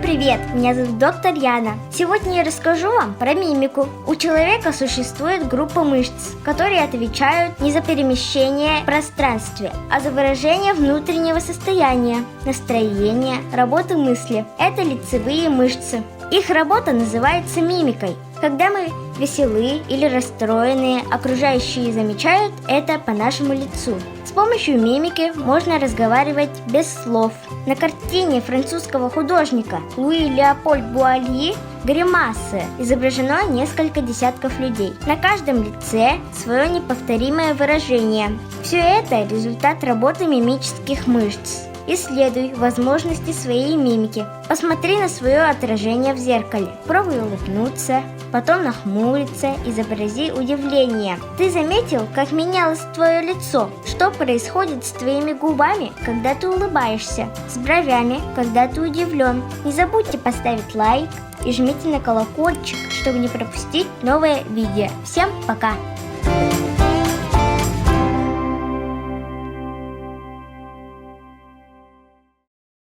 привет! Меня зовут доктор Яна. Сегодня я расскажу вам про мимику. У человека существует группа мышц, которые отвечают не за перемещение в пространстве, а за выражение внутреннего состояния, настроения, работы мысли. Это лицевые мышцы. Их работа называется мимикой. Когда мы веселы или расстроенные, окружающие замечают это по нашему лицу. С помощью мимики можно разговаривать без слов. На картине французского художника Луи Леопольд Буальи «Гримасы» изображено несколько десятков людей. На каждом лице свое неповторимое выражение. Все это результат работы мимических мышц. Исследуй возможности своей мимики. Посмотри на свое отражение в зеркале. Пробуй улыбнуться, потом нахмуриться, изобрази удивление. Ты заметил, как менялось твое лицо? Что происходит с твоими губами, когда ты улыбаешься? С бровями, когда ты удивлен? Не забудьте поставить лайк и жмите на колокольчик, чтобы не пропустить новое видео. Всем пока!